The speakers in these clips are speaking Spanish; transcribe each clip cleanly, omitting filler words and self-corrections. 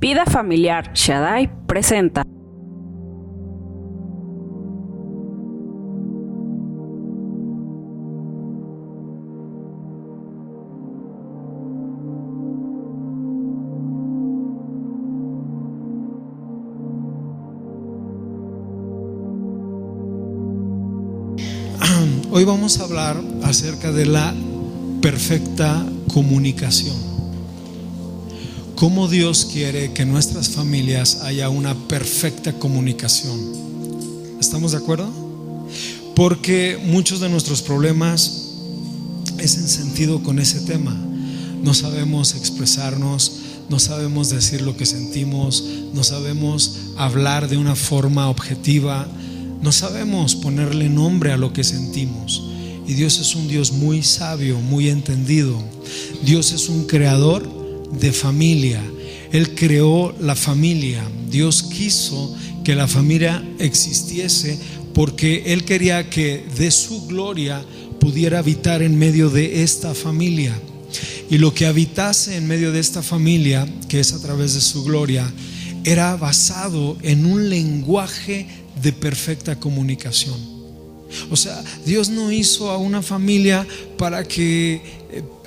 Vida Familiar Shaddai presenta. Hoy vamos a hablar acerca de la perfecta comunicación. Cómo Dios quiere que en nuestras familias haya una perfecta comunicación. ¿Estamos de acuerdo? Porque muchos de nuestros problemas es en sentido con ese tema. No sabemos expresarnos, no sabemos decir lo que sentimos, no sabemos hablar de una forma objetiva, no sabemos ponerle nombre a lo que sentimos. Y Dios es un Dios muy sabio, muy entendido. Dios es un creador de familia. Él creó la familia. Dios quiso que la familia existiese porque Él quería que de su gloria pudiera habitar en medio de esta familia. Y lo que habitase en medio de esta familia, que es a través de su gloria, era basado en un lenguaje de perfecta comunicación. O sea, Dios no hizo a una familia para que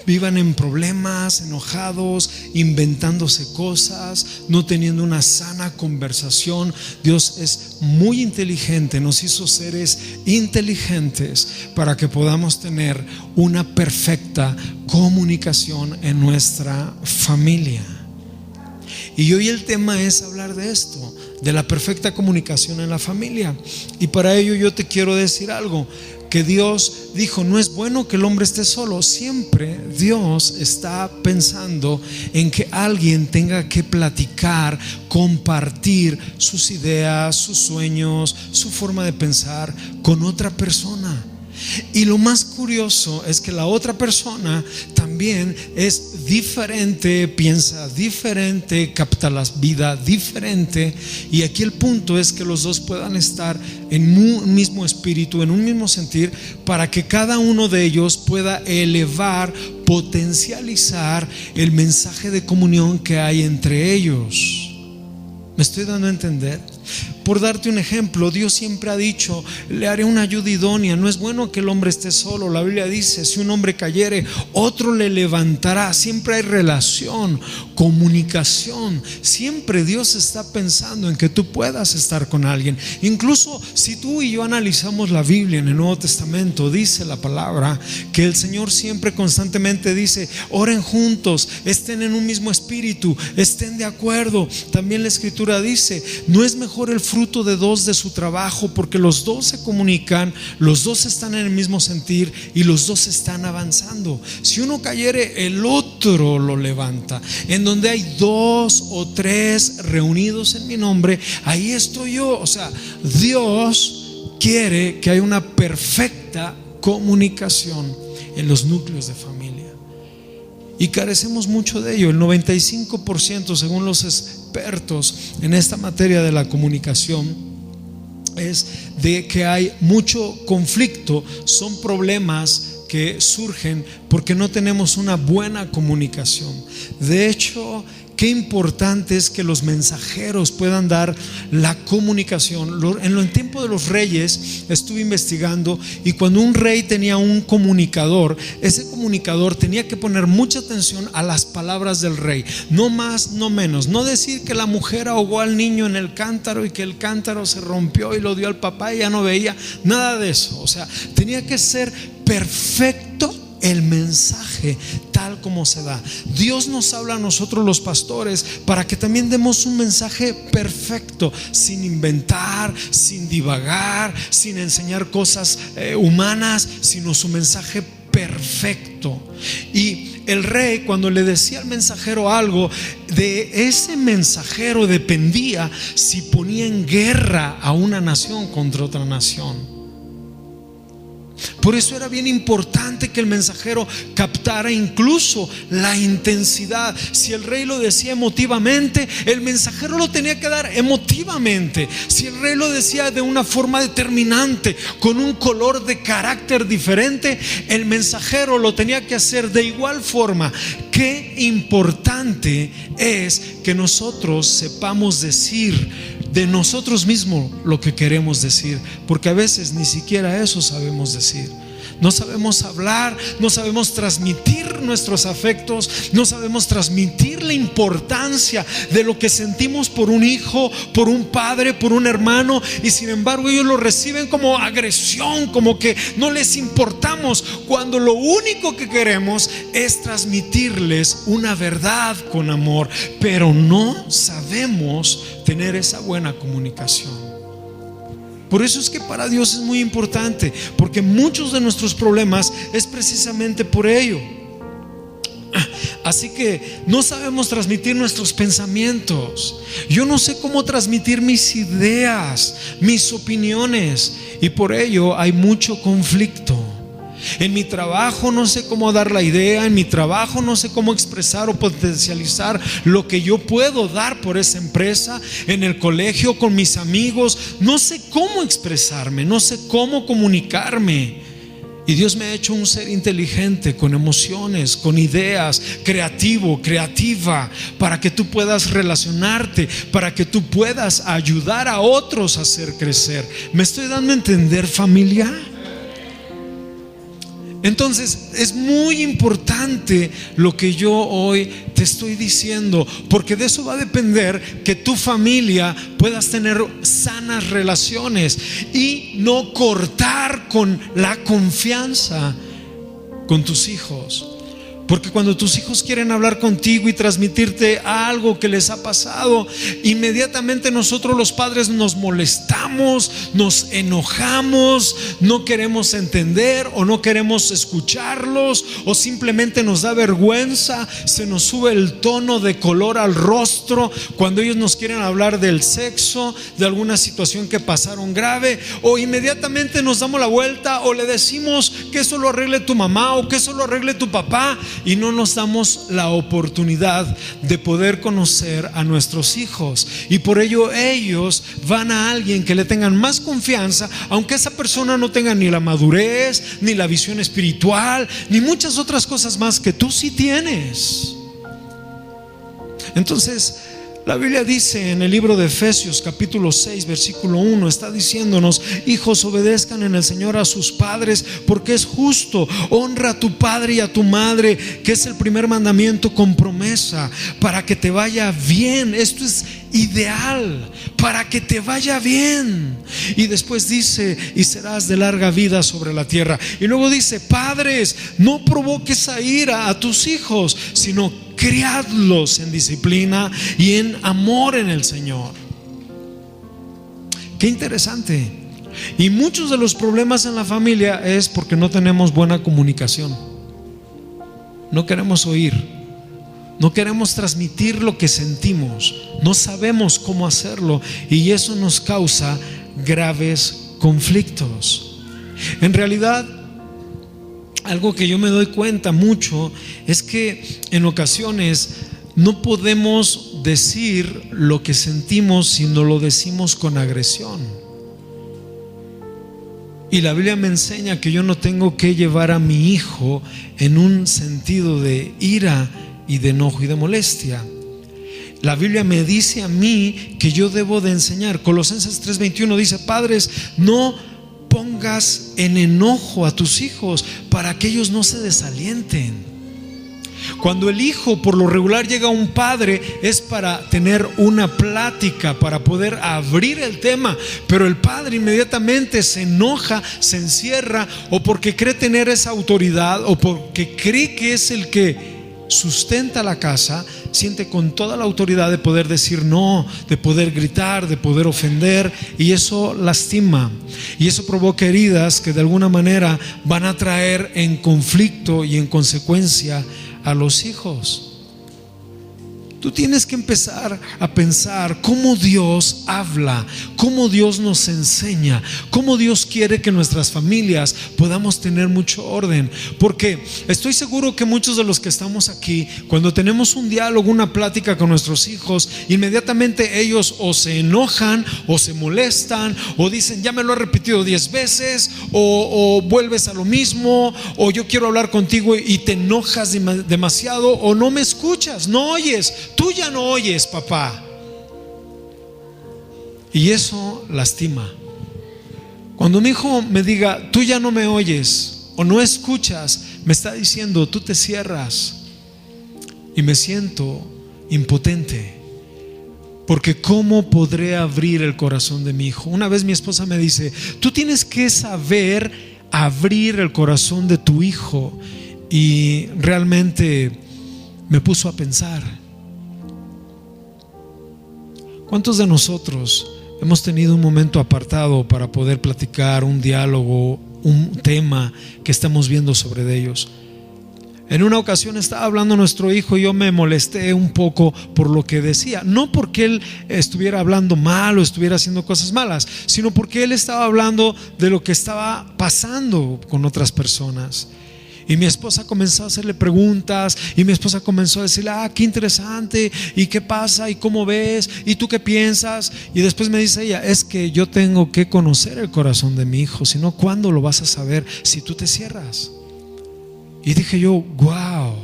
vivan en problemas, enojados, inventándose cosas, no teniendo una sana conversación. Dios es muy inteligente, nos hizo seres inteligentes para que podamos tener una perfecta comunicación en nuestra familia. Y hoy el tema es hablar de esto, de la perfecta comunicación en la familia. Y para ello yo te quiero decir algo, que Dios dijo: no es bueno que el hombre esté solo. Siempre Dios está pensando en que alguien tenga que platicar, compartir sus ideas, sus sueños, su forma de pensar con otra persona. Y lo más curioso es que la otra persona también es diferente, piensa diferente, capta la vida diferente. Y aquí el punto es que los dos puedan estar en un mismo espíritu, en un mismo sentir, para que cada uno de ellos pueda elevar, potencializar el mensaje de comunión que hay entre ellos. ¿Me estoy dando a entender? Por darte un ejemplo, Dios siempre ha dicho: le haré una ayuda idónea. No es bueno que el hombre esté solo. La Biblia dice: si un hombre cayere, otro le levantará. Siempre hay relación, comunicación. Siempre Dios está pensando en que tú puedas estar con alguien. Incluso si tú y yo analizamos la Biblia en el Nuevo Testamento, dice la palabra que el Señor siempre constantemente dice: oren juntos, estén en un mismo espíritu, estén de acuerdo. También la Escritura dice: no es mejor el fruto de dos de su trabajo, porque los dos se comunican, los dos están en el mismo sentir y los dos están avanzando. Si uno cayere, el otro lo levanta. En donde hay dos o tres reunidos en mi nombre, ahí estoy yo. O sea, Dios quiere que haya una perfecta comunicación en los núcleos de familia. Y carecemos mucho de ello. El 95%, según los expertos en esta materia de la comunicación, es de que hay mucho conflicto. Son problemas que surgen porque no tenemos una buena comunicación. De hecho, qué importante es que los mensajeros puedan dar la comunicación. En el tiempo de los reyes estuve investigando, y cuando un rey tenía un comunicador, ese comunicador tenía que poner mucha atención a las palabras del rey. No más, no menos. No decir que la mujer ahogó al niño en el cántaro y que el cántaro se rompió y lo dio al papá y ya no veía. Nada de eso. O sea, tenía que ser perfecto el mensaje tal como se da. Dios nos habla a nosotros los pastores para que también demos un mensaje perfecto, sin inventar, sin divagar, sin enseñar cosas humanas, sino su mensaje perfecto. Y el rey, cuando le decía al mensajero algo, de ese mensajero dependía si ponía en guerra a una nación contra otra nación. Por eso era bien importante que el mensajero captara incluso la intensidad. Si el rey lo decía emotivamente, el mensajero lo tenía que dar emotivamente. Si el rey lo decía de una forma determinante, con un color de carácter diferente, el mensajero lo tenía que hacer de igual forma. qué importante es que nosotros sepamos decir de nosotros mismos lo que queremos decir, porque a veces ni siquiera eso sabemos decir. No sabemos hablar, no sabemos transmitir nuestros afectos, no sabemos transmitir la importancia de lo que sentimos por un hijo, por un padre, por un hermano, y sin embargo ellos lo reciben como agresión, como que no les importamos, cuando lo único que queremos es transmitirles una verdad con amor, pero no sabemos tener esa buena comunicación. Por eso es que para Dios es muy importante, porque muchos de nuestros problemas es precisamente por ello. Así que no sabemos transmitir nuestros pensamientos. Yo no sé cómo transmitir mis ideas, mis opiniones, y por ello hay mucho conflicto. En mi trabajo no sé cómo dar la idea, en mi trabajo no sé cómo expresar o potencializar lo que yo puedo dar por esa empresa, en el colegio con mis amigos, no sé cómo expresarme, no sé cómo comunicarme. Y Dios me ha hecho un ser inteligente, con emociones, con ideas, creativo, creativa, para que tú puedas relacionarte, para que tú puedas ayudar a otros a hacer crecer. ¿Me estoy dando a entender, familia? Entonces es muy importante lo que yo hoy te estoy diciendo, porque de eso va a depender que tu familia puedas tener sanas relaciones y no cortar con la confianza con tus hijos. Porque cuando tus hijos quieren hablar contigo y transmitirte algo que les ha pasado, inmediatamente nosotros los padres nos molestamos, nos enojamos, no queremos entender o no queremos escucharlos, o simplemente nos da vergüenza, se nos sube el tono de color al rostro cuando ellos nos quieren hablar del sexo, de alguna situación que pasaron grave, o inmediatamente nos damos la vuelta o le decimos que eso lo arregle tu mamá o que eso lo arregle tu papá, y no nos damos la oportunidad de poder conocer a nuestros hijos. Y por ello ellos van a alguien que le tengan más confianza, aunque esa persona no tenga ni la madurez, ni la visión espiritual, ni muchas otras cosas más que tú sí tienes. Entonces la Biblia dice en el libro de Efesios capítulo 6 versículo 1, está diciéndonos: hijos, obedezcan en el Señor a sus padres, porque es justo. Honra a tu padre y a tu madre, que es el primer mandamiento con promesa, para que te vaya bien. Esto es ideal, para que te vaya bien. Y después dice: y serás de larga vida sobre la tierra. Y luego dice: padres, no provoques a ira a tus hijos, sino criadlos en disciplina y en amor en el Señor. Qué interesante. Y muchos de los problemas en la familia es porque no tenemos buena comunicación. No queremos oír, no queremos transmitir lo que sentimos, no sabemos cómo hacerlo, y eso nos causa graves conflictos. En realidad, algo que yo me doy cuenta mucho es que en ocasiones no podemos decir lo que sentimos si no lo decimos con agresión. Y la Biblia me enseña que yo no tengo que llevar a mi hijo en un sentido de ira y de enojo y de molestia. La Biblia me dice a mí que yo debo de enseñar. Colosenses 3:21 dice: padres, no pongas en enojo a tus hijos para que ellos no se desalienten. Cuando el hijo por lo regular llega a un padre es para tener una plática, para poder abrir el tema, pero el padre inmediatamente se enoja, se encierra, o porque cree tener esa autoridad, o porque cree que es el que sustenta la casa, siente con toda la autoridad de poder decir no, de poder gritar, de poder ofender, y eso lastima, y eso provoca heridas que de alguna manera van a traer en conflicto y en consecuencia a los hijos. Tú tienes que empezar a pensar cómo Dios habla, cómo Dios nos enseña, cómo Dios quiere que nuestras familias podamos tener mucho orden. Porque estoy seguro que muchos de los que estamos aquí, cuando tenemos un diálogo, una plática con nuestros hijos, inmediatamente ellos o se enojan o se molestan o dicen ya me lo he repetido 10 veces o vuelves a lo mismo, o yo quiero hablar contigo y te enojas demasiado, o no me escuchas, no oyes. Tú ya no oyes, papá. Y eso lastima. Cuando mi hijo me diga tú ya no me oyes o no escuchas, me está diciendo tú te cierras. Y me siento impotente, porque ¿cómo podré abrir el corazón de mi hijo? Una vez mi esposa me dice, tú tienes que saber abrir el corazón de tu hijo. Y realmente me puso a pensar. ¿Cuántos de nosotros hemos tenido un momento apartado para poder platicar, un diálogo, un tema que estamos viendo sobre ellos? En una ocasión estaba hablando nuestro hijo y yo me molesté un poco por lo que decía. No porque él estuviera hablando mal o estuviera haciendo cosas malas, sino porque él estaba hablando de lo que estaba pasando con otras personas. Y mi esposa comenzó a hacerle preguntas, y mi esposa comenzó a decirle, qué interesante, y qué pasa, y cómo ves, y tú qué piensas. Y después me dice ella, es que yo tengo que conocer el corazón de mi hijo, si no, ¿cuándo lo vas a saber si tú te cierras? Y dije yo, wow,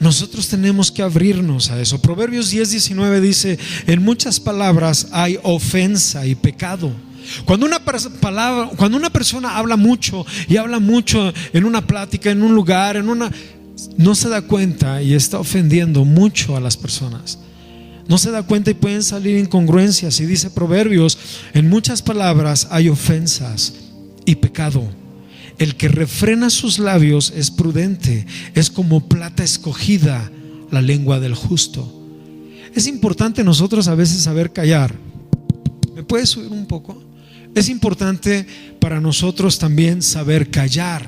nosotros tenemos que abrirnos a eso. Proverbios 10:19 dice, en muchas palabras hay ofensa y pecado. Cuando una persona habla mucho y habla mucho en una plática, en un lugar, no se da cuenta y está ofendiendo mucho a las personas. No se da cuenta y pueden salir incongruencias. Y dice Proverbios, en muchas palabras hay ofensas y pecado. El que refrena sus labios es prudente, es como plata escogida la lengua del justo. Es importante nosotros a veces saber callar. ¿Me puedes subir un poco? Es importante para nosotros también saber callar,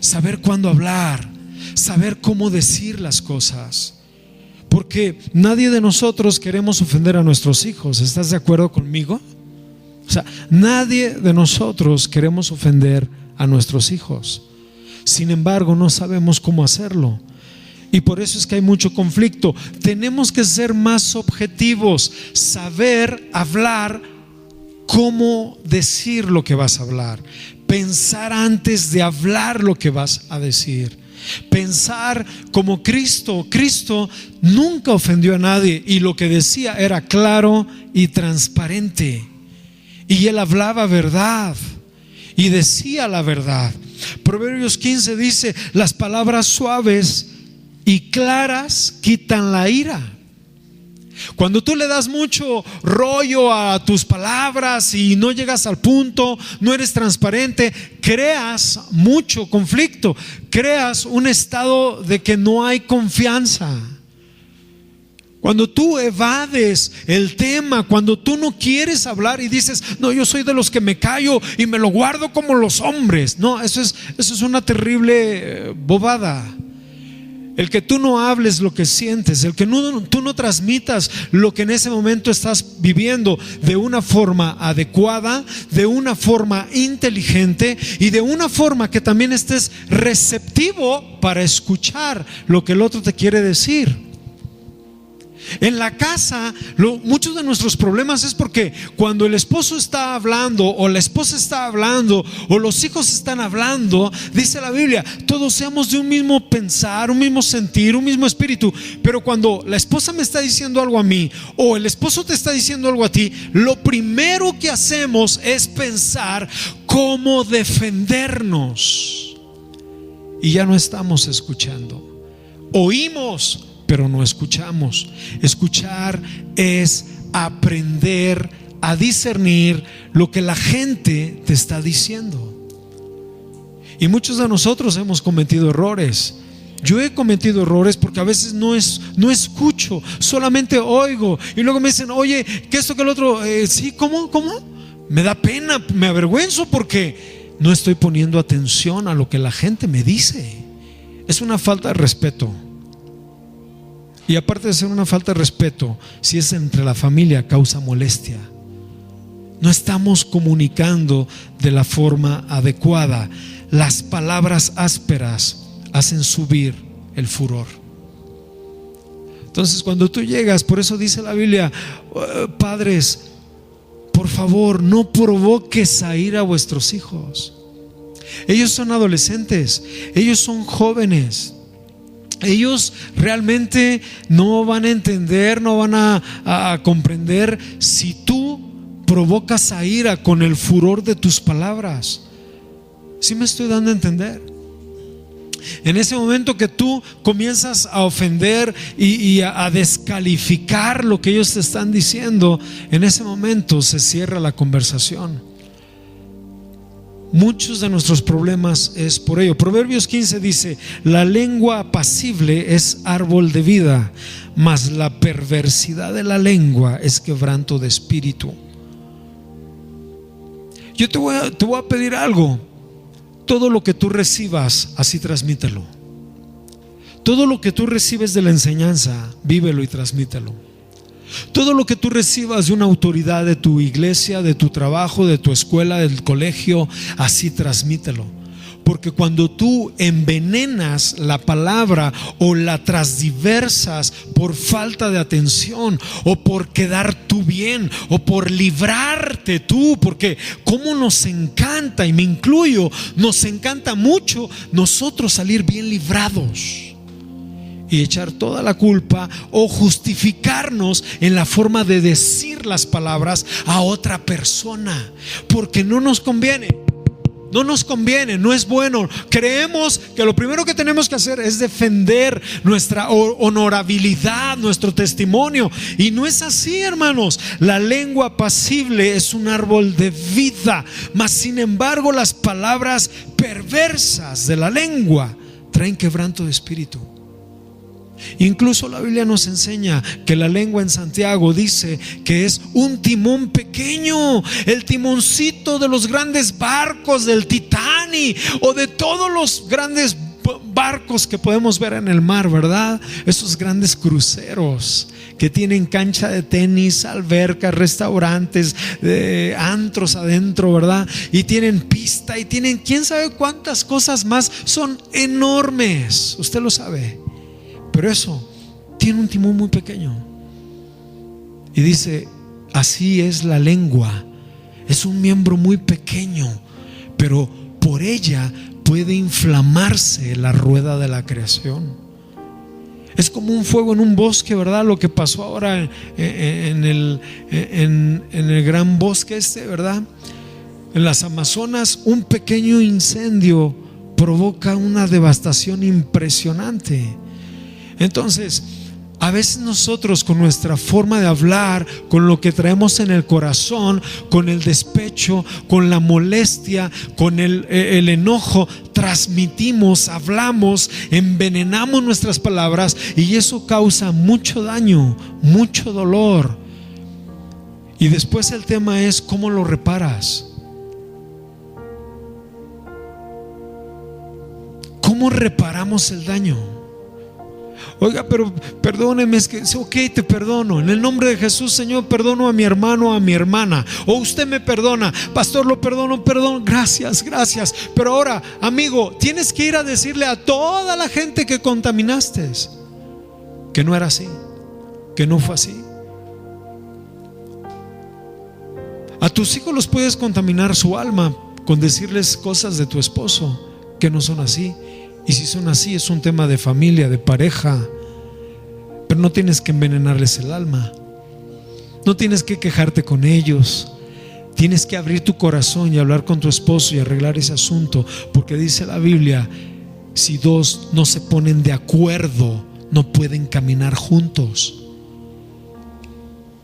saber cuándo hablar, saber cómo decir las cosas. Porque nadie de nosotros queremos ofender a nuestros hijos. ¿Estás de acuerdo conmigo? O sea, nadie de nosotros queremos ofender a nuestros hijos. Sin embargo, no sabemos cómo hacerlo. Y por eso es que hay mucho conflicto. Tenemos que ser más objetivos, saber hablar, cómo decir lo que vas a hablar, pensar antes de hablar lo que vas a decir, pensar como Cristo. Cristo nunca ofendió a nadie y lo que decía era claro y transparente, y él hablaba verdad y decía la verdad. Proverbios 15 dice, las palabras suaves y claras quitan la ira. Cuando tú le das mucho rollo a tus palabras y no llegas al punto, no eres transparente, creas mucho conflicto, creas un estado de que no hay confianza. Cuando tú evades el tema, cuando tú no quieres hablar y dices, no, yo soy de los que me callo y me lo guardo como los hombres. No, eso es una terrible bobada. El que tú no hables lo que sientes, el que tú no transmitas lo que en ese momento estás viviendo de una forma adecuada, de una forma inteligente y de una forma que también estés receptivo para escuchar lo que el otro te quiere decir. En la casa, muchos de nuestros problemas es porque cuando el esposo está hablando o la esposa está hablando o los hijos están hablando, dice la Biblia, todos seamos de un mismo pensar, un mismo sentir, un mismo espíritu. Pero cuando la esposa me está diciendo algo a mí o el esposo te está diciendo algo a ti, lo primero que hacemos es pensar cómo defendernos y ya no estamos escuchando. Oímos, pero no escuchamos. Escuchar es aprender a discernir lo que la gente te está diciendo. Y muchos de nosotros hemos cometido errores. Yo he cometido errores porque a veces no escucho, solamente oigo. Y luego me dicen, oye, que esto, que el otro, sí, ¿cómo? Me da pena, me avergüenzo porque no estoy poniendo atención a lo que la gente me dice. es una falta de respeto. Y aparte de ser una falta de respeto, si es entre la familia, causa molestia. No estamos comunicando de la forma adecuada. Las palabras ásperas hacen subir el furor. Entonces, cuando tú llegas, por eso dice la Biblia, padres, por favor, no provoques a ira a vuestros hijos. Ellos son adolescentes, ellos son jóvenes. Ellos realmente no van a entender, no van a comprender si tú provocas a ira con el furor de tus palabras. ¿Sí me estoy dando a entender? En ese momento que tú comienzas a ofender y a descalificar lo que ellos te están diciendo, en ese momento se cierra la conversación. Muchos de nuestros problemas es por ello. Proverbios 15 dice: la lengua apacible es árbol de vida, mas la perversidad de la lengua es quebranto de espíritu. Yo te voy a pedir algo. Todo lo que tú recibas, así transmítelo. Todo lo que tú recibes de la enseñanza, vívelo y transmítelo. Todo lo que tú recibas de una autoridad de tu iglesia, de tu trabajo, de tu escuela, del colegio, así transmítelo. Porque cuando tú envenenas la palabra o la transdiversas por falta de atención o por quedar tú bien o por librarte tú, porque como nos encanta, y me incluyo, nos encanta mucho nosotros salir bien librados y echar toda la culpa o justificarnos en la forma de decir las palabras a otra persona, porque no nos conviene. No nos conviene, no es bueno. Creemos que lo primero que tenemos que hacer es defender nuestra honorabilidad, nuestro testimonio. Y no es así, hermanos. La lengua apacible es un árbol de vida, mas sin embargo las palabras perversas de la lengua traen quebranto de espíritu. Incluso la Biblia nos enseña que la lengua en Santiago dice que es un timón pequeño, el timoncito de los grandes barcos, del Titanic o de todos los grandes barcos que podemos ver en el mar, ¿verdad? Esos grandes cruceros que tienen cancha de tenis, albercas, restaurantes, antros adentro, ¿verdad? Y tienen pista y tienen quién sabe cuántas cosas más. Son enormes, usted lo sabe. Pero eso tiene un timón muy pequeño. Y dice: así es la lengua. Es un miembro muy pequeño, pero por ella puede inflamarse la rueda de la creación. Es como un fuego en un bosque, ¿verdad? Lo que pasó ahora en el gran bosque ¿verdad? En las Amazonas, un pequeño incendio provoca una devastación impresionante. Entonces, a veces nosotros con nuestra forma de hablar, con lo que traemos en el corazón, con el despecho, con la molestia, con el enojo, transmitimos, hablamos, envenenamos nuestras palabras, y eso causa mucho daño, mucho dolor. Y después el tema es cómo lo reparas. ¿Cómo reparamos el daño? Oiga, pero perdóneme, es que ok, te perdono. En el nombre de Jesús, Señor, perdono a mi hermano, a mi hermana. O usted me perdona, pastor, lo perdono, perdón, gracias. Pero ahora, amigo, tienes que ir a decirle a toda la gente que contaminaste que no era así, que no fue así. A tus hijos los puedes contaminar su alma con decirles cosas de tu esposo que no son así. Y si son así, es un tema de familia, de pareja. Pero no tienes que envenenarles el alma. No tienes que quejarte con ellos. Tienes que abrir tu corazón y hablar con tu esposo y arreglar ese asunto. Porque dice la Biblia: si dos no se ponen de acuerdo, no pueden caminar juntos.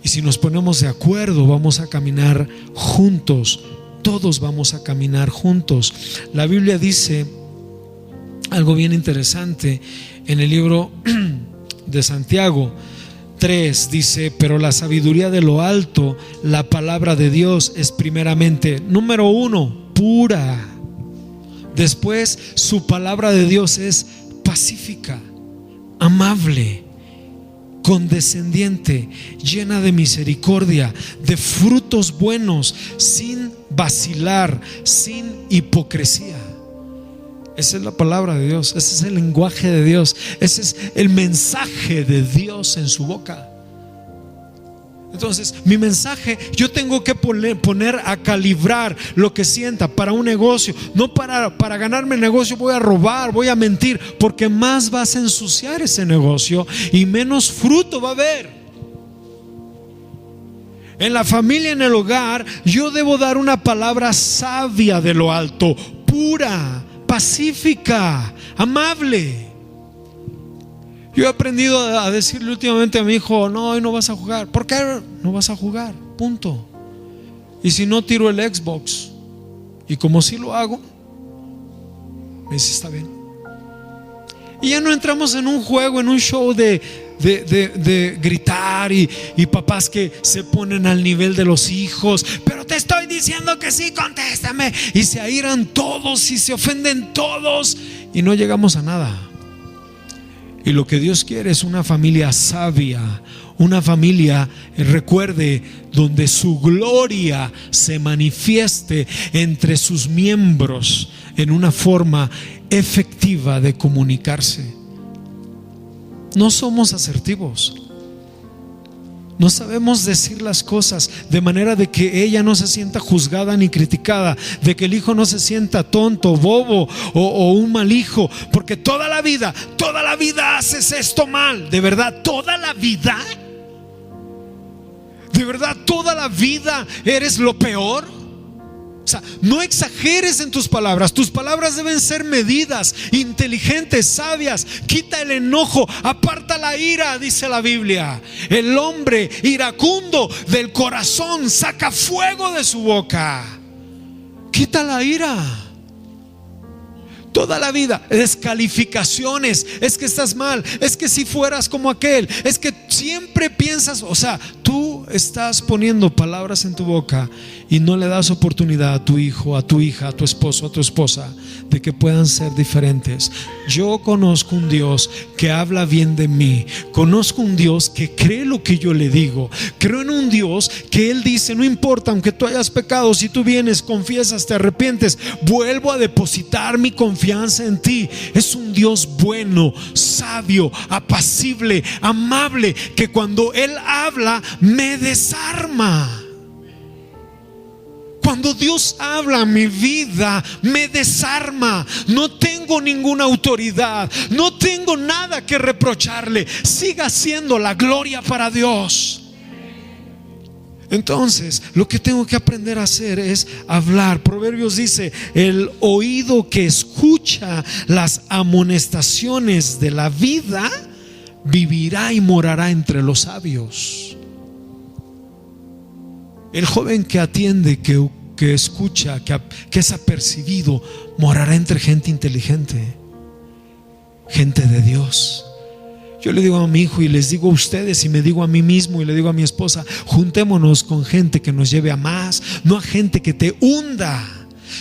Y si nos ponemos de acuerdo, vamos a caminar juntos. Todos vamos a caminar juntos. La Biblia dice algo bien interesante en el libro de Santiago 3, dice: pero la sabiduría de lo alto, la palabra de Dios, es primeramente, número 1, pura. Después, su palabra de Dios es pacífica, amable, condescendiente, llena de misericordia, de frutos buenos, sin vacilar, sin hipocresía. Esa es la palabra de Dios, ese es el lenguaje de Dios, ese es el mensaje de Dios en su boca. Entonces, mi mensaje, yo tengo que poner a calibrar lo que sienta para un negocio. No para ganarme el negocio voy a robar, voy a mentir, porque más vas a ensuciar ese negocio y menos fruto va a haber. En la familia, en el hogar, yo debo dar una palabra sabia de lo alto, pura, pacífica, amable. Yo he aprendido a decirle últimamente a mi hijo: no, hoy no vas a jugar. ¿Por qué no vas a jugar? Punto. Y si no, tiro el Xbox. Y como si lo hago, me dice: está bien. Y ya no entramos en un juego, en un show de gritar y papás que se ponen al nivel de los hijos. Pero te estoy diciendo que sí, contéstame. Y se airan todos y se ofenden todos y no llegamos a nada. Y lo que Dios quiere es una familia sabia, una familia, recuerde, donde su gloria se manifieste entre sus miembros en una forma efectiva de comunicarse. No somos asertivos, no sabemos decir las cosas de manera de que ella no se sienta juzgada ni criticada, de que el hijo no se sienta tonto, bobo o un mal hijo, porque toda la vida haces esto mal. ¿De verdad toda la vida? ¿De verdad toda la vida eres lo peor? O sea, no exageres en tus palabras. Tus palabras deben ser medidas, inteligentes, sabias. Quita el enojo, aparta la ira, dice la Biblia. El hombre iracundo del corazón saca fuego de su boca. Quita la ira. Toda la vida, descalificaciones. Es que estás mal, es que si fueras como aquel, es que siempre piensas, o sea, tú estás poniendo palabras en tu boca y no le das oportunidad a tu hijo, a tu hija, a tu esposo, a tu esposa, de que puedan ser diferentes. Yo conozco un Dios que habla bien de mí. Conozco un Dios que cree lo que yo le digo. Creo en un Dios que Él dice: no importa, aunque tú hayas pecado, si tú vienes, confiesas, te arrepientes, vuelvo a depositar mi confianza en ti. Es un Dios bueno, sabio, apacible, amable, que cuando Él habla me desarma. Cuando Dios habla a mi vida, me desarma. No tengo ninguna autoridad, no tengo nada que reprocharle. Siga siendo la gloria para Dios. Entonces, lo que tengo que aprender a hacer es hablar. Proverbios dice: el oído que escucha las amonestaciones de la vida vivirá y morará entre los sabios. El joven que atiende, que escucha, que es apercibido, morará entre gente inteligente, gente de Dios. Yo le digo a mi hijo y les digo a ustedes y me digo a mí mismo y le digo a mi esposa: juntémonos con gente que nos lleve a más, no a gente que te hunda.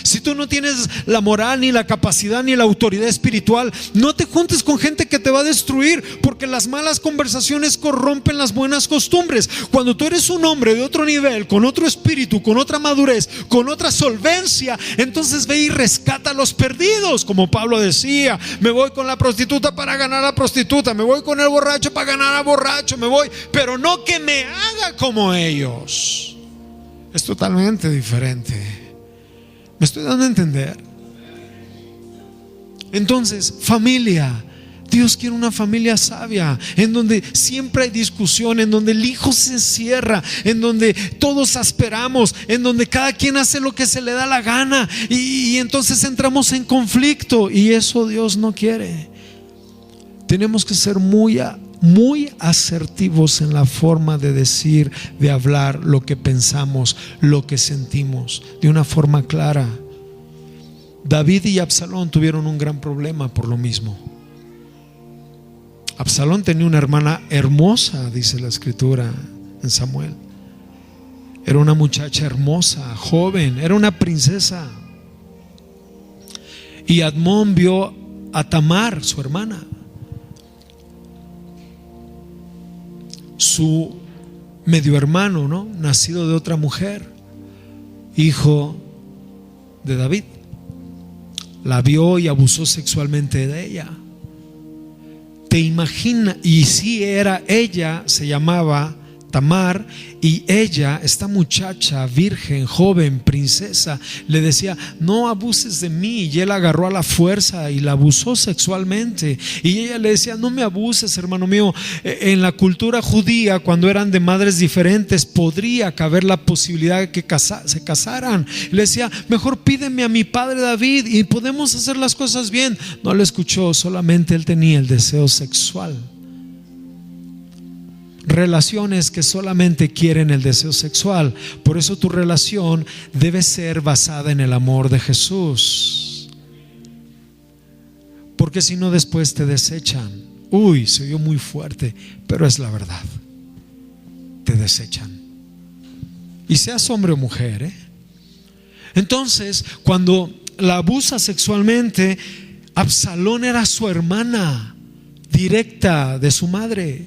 Si tú no tienes la moral, ni la capacidad, ni la autoridad espiritual, no te juntes con gente que te va a destruir, porque las malas conversaciones corrompen las buenas costumbres. Cuando tú eres un hombre de otro nivel, con otro espíritu, con otra madurez, con otra solvencia, entonces ve y rescata a los perdidos. Como Pablo decía: me voy con la prostituta para ganar a la prostituta, me voy con el borracho para ganar a borracho, me voy, pero no que me haga como ellos. Es totalmente diferente. ¿Me estoy dando a entender? Entonces, familia, Dios quiere una familia sabia, en donde siempre hay discusión, en donde el hijo se encierra, en donde todos esperamos, en donde cada quien hace lo que se le da la gana, y entonces entramos en conflicto, y eso Dios no quiere. Tenemos que ser muy asertivos en la forma de decir, de hablar lo que pensamos, lo que sentimos, de una forma clara. David y Absalón tuvieron un gran problema por lo mismo. Absalón tenía una hermana hermosa, dice la escritura en Samuel. Era una muchacha hermosa, joven, era una princesa. Y Amnón vio a Tamar, su hermana. Su medio hermano, ¿no? Nacido de otra mujer, hijo de David, la vio y abusó sexualmente de ella. Te imaginas, y si era ella, se llamaba Tamar, y ella, esta muchacha virgen, joven, princesa, le decía: no abuses de mí, y él agarró a la fuerza y la abusó sexualmente, y ella le decía: no me abuses, hermano mío. En la cultura judía, cuando eran de madres diferentes, podría caber la posibilidad de que se casaran. Le decía: mejor pídeme a mi padre David y podemos hacer las cosas bien. No le escuchó, solamente él tenía el deseo sexual. Relaciones que solamente quieren el deseo sexual. Por eso tu relación debe ser basada en el amor de Jesús, porque si no, después te desechan. Uy, se oyó muy fuerte, pero es la verdad. Te desechan, y seas hombre o mujer, Entonces, cuando la abusa sexualmente, Absalón era su hermana directa de su madre.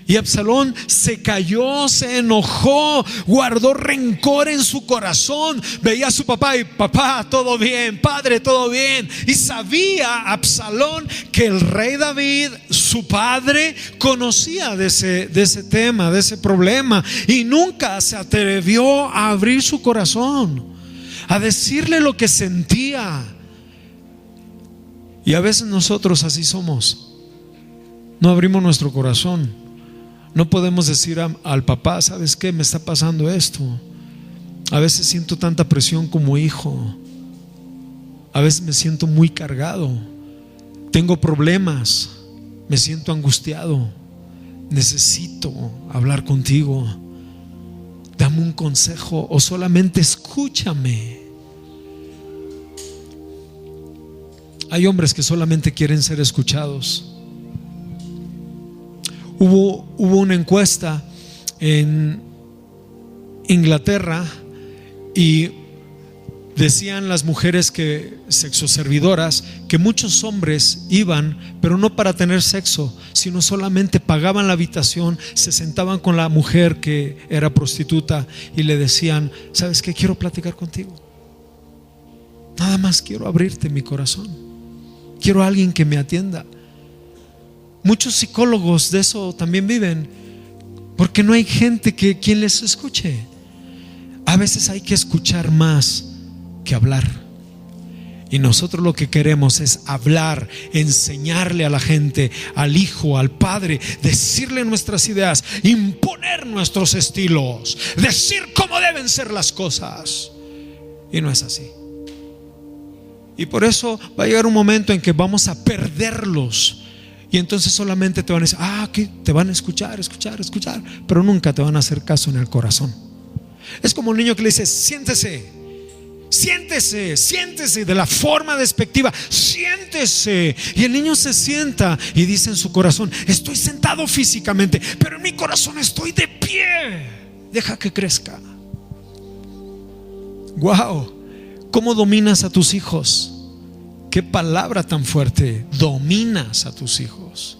Y Absalón se cayó, se enojó, guardó rencor en su corazón. Veía a su papá y: papá, todo bien, padre, todo bien. Y sabía Absalón que el rey David, su padre, conocía de ese tema, de ese problema, y nunca se atrevió a abrir su corazón, a decirle lo que sentía. Y a veces nosotros así somos. No abrimos nuestro corazón. No podemos decir al papá: ¿sabes qué? Me está pasando esto. A veces siento tanta presión como hijo. A veces me siento muy cargado. Tengo problemas. Me siento angustiado. Necesito hablar contigo. Dame un consejo o solamente escúchame. Hay hombres que solamente quieren ser escuchados. Hubo una encuesta en Inglaterra y decían las mujeres sexoservidoras que muchos hombres iban, pero no para tener sexo, sino solamente pagaban la habitación, se sentaban con la mujer que era prostituta y le decían: ¿sabes qué? Quiero platicar contigo. Nada más quiero abrirte mi corazón. Quiero a alguien que me atienda. Muchos psicólogos de eso también viven, porque no hay gente quien les escuche. A veces hay que escuchar más que hablar. Y nosotros lo que queremos es hablar, enseñarle a la gente, al hijo, al padre, decirle nuestras ideas, imponer nuestros estilos, decir cómo deben ser las cosas. Y no es así. Y por eso va a llegar un momento en que vamos a perderlos. Y entonces solamente te van a decir: que te van a escuchar, pero nunca te van a hacer caso en el corazón. Es como un niño que le dice: siéntese, de la forma despectiva, siéntese. Y el niño se sienta y dice en su corazón: estoy sentado físicamente, pero en mi corazón estoy de pie. Deja que crezca. Wow, ¿cómo dominas a tus hijos? Qué palabra tan fuerte. Dominas a tus hijos.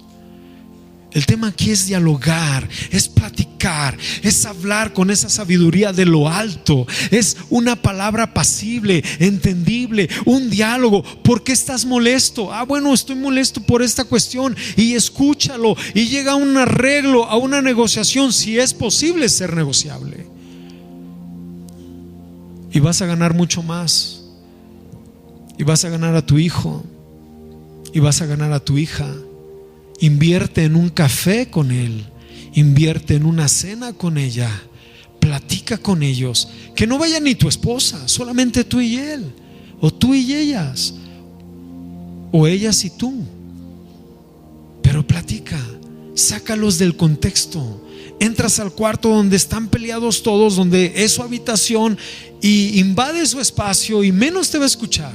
El tema aquí es dialogar, es platicar, es hablar con esa sabiduría de lo alto. Es una palabra apacible, entendible, un diálogo. ¿Por qué estás molesto? Bueno, estoy molesto por esta cuestión. Y escúchalo y llega a un arreglo, a una negociación, si es posible ser negociable. Y vas a ganar mucho más. Y vas a ganar a tu hijo, y vas a ganar a tu hija. Invierte en un café con él, invierte en una cena con ella, platica con ellos. Que no vaya ni tu esposa, solamente tú y él, o tú y ellas, o ellas y tú. Pero platica, sácalos del contexto. Entras al cuarto donde están peleados todos, donde es su habitación, y invades su espacio y menos te va a escuchar.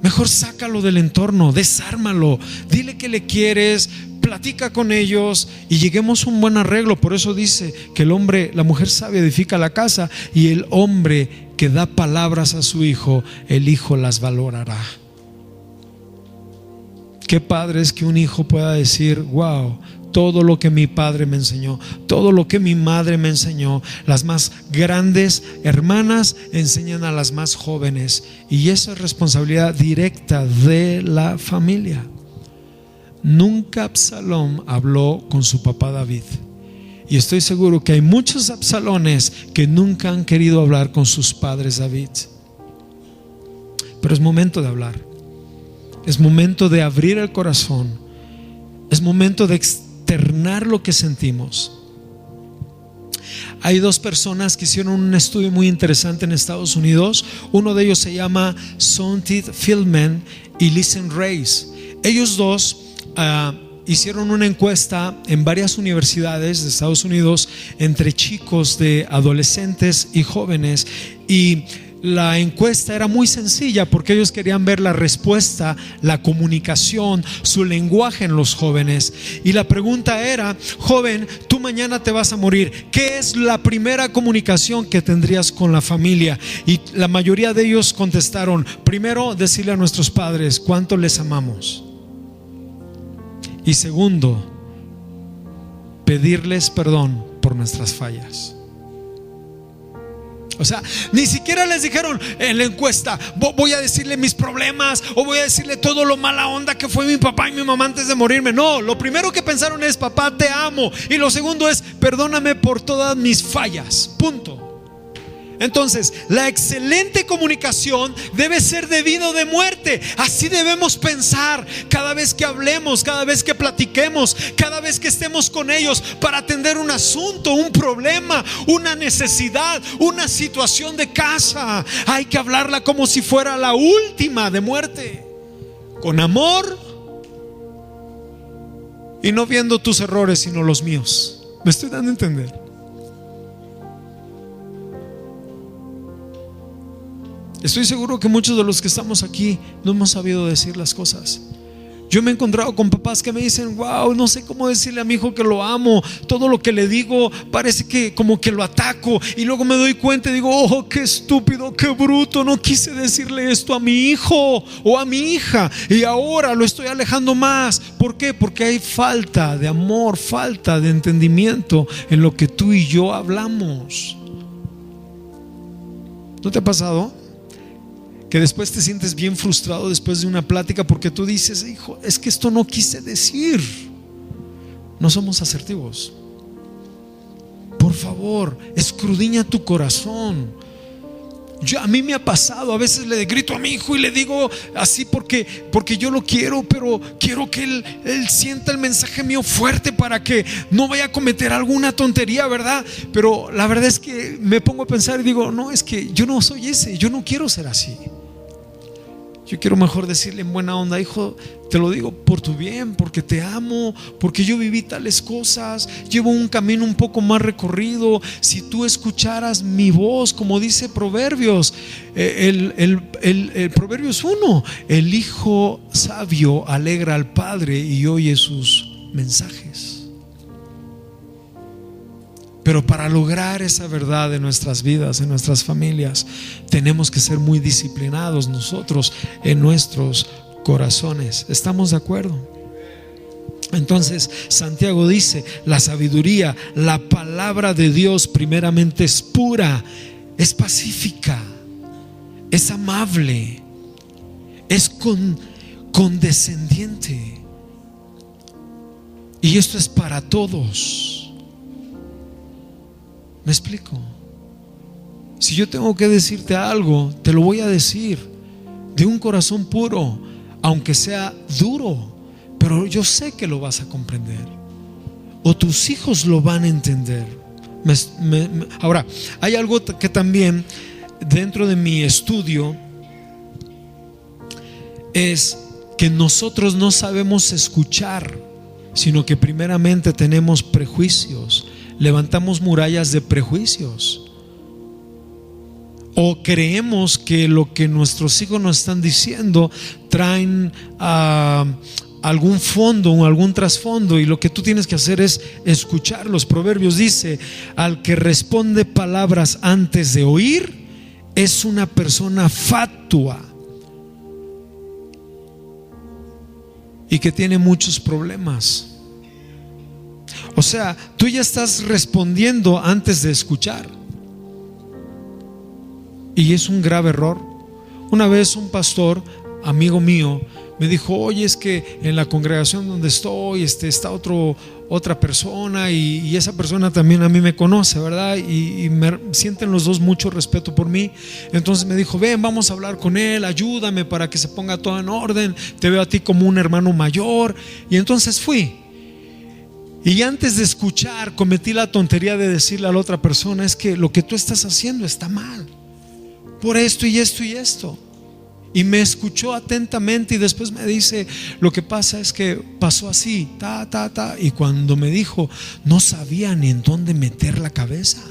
Mejor sácalo del entorno, desármalo, dile que le quieres, platica con ellos y lleguemos a un buen arreglo. Por eso dice que la mujer sabia edifica la casa, y el hombre que da palabras a su hijo, el hijo las valorará. Qué padre es que un hijo pueda decir: wow, todo lo que mi padre me enseñó, todo lo que mi madre me enseñó, las más grandes hermanas enseñan a las más jóvenes, y esa es responsabilidad directa de la familia. Nunca Absalón habló con su papá David, y estoy seguro que hay muchos Absalones que nunca han querido hablar con sus padres David. Pero es momento de hablar, es momento de abrir el corazón, es momento de externar lo que sentimos. Hay dos personas que hicieron un estudio muy interesante en Estados Unidos. Uno de ellos se llama Sontit Fieldman y Listen Reyes. Ellos dos hicieron una encuesta en varias universidades de Estados Unidos entre chicos, de adolescentes y jóvenes, y la encuesta era muy sencilla porque ellos querían ver la respuesta, la comunicación, su lenguaje en los jóvenes. Y la pregunta era: joven, tú mañana te vas a morir, ¿qué es la primera comunicación que tendrías con la familia? Y la mayoría de ellos contestaron: primero, decirle a nuestros padres cuánto les amamos, y segundo, pedirles perdón por nuestras fallas. O sea, ni siquiera les dijeron en la encuesta: voy a decirle mis problemas, o voy a decirle todo lo mala onda que fue mi papá y mi mamá antes de morirme. No, lo primero que pensaron es: papá, te amo. Y lo segundo es: perdóname por todas mis fallas. Punto. Entonces, la excelente comunicación debe ser debido de muerte. Así debemos pensar cada vez que hablemos, cada vez que platiquemos, cada vez que estemos con ellos para atender un asunto, un problema, una necesidad, una situación de casa. Hay que hablarla como si fuera la última de muerte, con amor, y no viendo tus errores sino los míos. ¿Me estoy dando a entender? Estoy seguro que muchos de los que estamos aquí no hemos sabido decir las cosas. Yo me he encontrado con papás que me dicen: wow, no sé cómo decirle a mi hijo que lo amo. Todo lo que le digo parece que como que lo ataco, y luego me doy cuenta y digo: oh, qué estúpido, qué bruto, no quise decirle esto a mi hijo o a mi hija, y ahora lo estoy alejando más. ¿Por qué? Porque hay falta de amor, falta de entendimiento en lo que tú y yo hablamos. ¿No te ha pasado que después te sientes bien frustrado después de una plática porque tú dices: hijo, es que esto no quise decir? No somos asertivos. Por favor, escudriña tu corazón. A mí me ha pasado, a veces le grito a mi hijo y le digo así porque yo lo quiero, pero quiero que él sienta el mensaje mío fuerte para que no vaya a cometer alguna tontería, ¿verdad? Pero la verdad es que me pongo a pensar y digo: no, es que yo no soy ese, yo no quiero ser así. Yo quiero mejor decirle en buena onda: hijo, te lo digo por tu bien, porque te amo, porque yo viví tales cosas, llevo un camino un poco más recorrido. Si tú escucharas mi voz, como dice Proverbios, el Proverbios 1, el hijo sabio alegra al padre y oye sus mensajes. Pero para lograr esa verdad en nuestras vidas, en nuestras familias, tenemos que ser muy disciplinados nosotros en nuestros corazones. ¿Estamos de acuerdo? Entonces Santiago dice: la sabiduría, la palabra de Dios primeramente es pura, es pacífica, es amable, es condescendiente, y esto es para todos. ¿Me explico? Si yo tengo que decirte algo, te lo voy a decir de un corazón puro, aunque sea duro, pero yo sé que lo vas a comprender, o tus hijos lo van a entender. Ahora, hay algo que también dentro de mi estudio es que nosotros no sabemos escuchar, sino que primeramente tenemos prejuicios. Levantamos murallas de prejuicios, o creemos que lo que nuestros hijos nos están diciendo traen algún fondo o algún trasfondo, y lo que tú tienes que hacer es escuchar. Los Proverbios dice: al que responde palabras antes de oír es una persona fatua. y que tiene muchos problemas. O sea, tú ya estás respondiendo antes de escuchar, y es un grave error. Una vez un pastor, amigo mío, me dijo: oye, es que en la congregación donde estoy está otra persona, y esa persona también a mí me conoce, ¿verdad? Y me sienten los dos mucho respeto por mí. Entonces me dijo: ven, vamos a hablar con él, ayúdame para que se ponga todo en orden, te veo a ti como un hermano mayor. Y entonces fui, y antes de escuchar cometí la tontería de decirle a la otra persona: es que lo que tú estás haciendo está mal, por esto y esto y esto. Y me escuchó atentamente, y después me dice: lo que pasa es que pasó así, y cuando me dijo, no sabía ni en dónde meter la cabeza.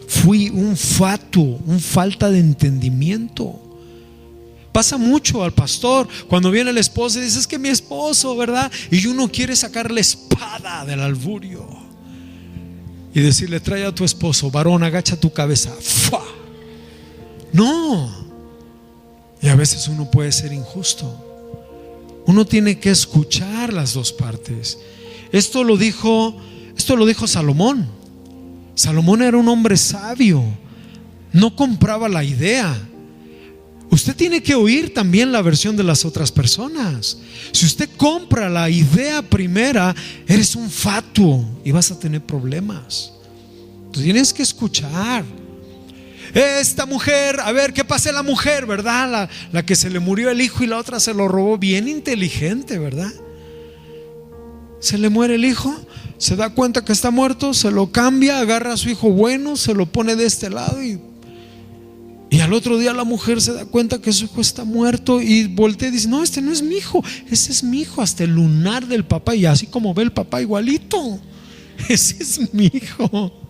Fui un fatuo, un falta de entendimiento. Pasa mucho al pastor cuando viene el esposo y dice: es que mi esposo, ¿verdad? Y uno quiere sacar la espada del alburio y decirle: trae a tu esposo, varón, agacha tu cabeza. ¡Fua! No. Y a veces uno puede ser injusto. Uno tiene que escuchar las dos partes. Esto lo dijo Salomón. Salomón era un hombre sabio, no compraba la idea. Usted tiene que oír también la versión de las otras personas. Si usted compra la idea primera, eres un fatuo y vas a tener problemas. Tú tienes que escuchar. Esta mujer, a ver, ¿qué pasa la mujer, verdad? La que se le murió el hijo y la otra se lo robó. Bien inteligente, ¿verdad? Se le muere el hijo, se da cuenta que está muerto, se lo cambia, agarra a su hijo bueno, se lo pone de este lado, y al otro día la mujer se da cuenta que su hijo está muerto y voltea y dice: no, este no es mi hijo, ese es mi hijo, hasta el lunar del papá, y así como ve el papá igualito, ese es mi hijo.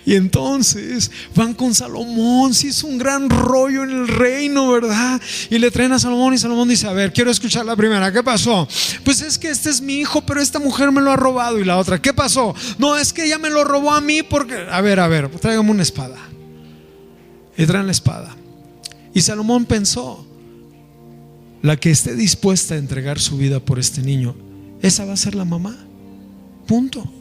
Y entonces van con Salomón. Si es un gran rollo en el reino, ¿verdad? Y le traen a Salomón, y Salomón dice: a ver, quiero escuchar la primera. ¿Qué pasó? Pues es que este es mi hijo, pero esta mujer me lo ha robado. Y la otra: ¿qué pasó? No, es que ella me lo robó a mí porque... A ver, tráigame una espada. Y traen la espada. Y Salomón pensó: la que esté dispuesta a entregar su vida por este niño, esa va a ser la mamá. Punto.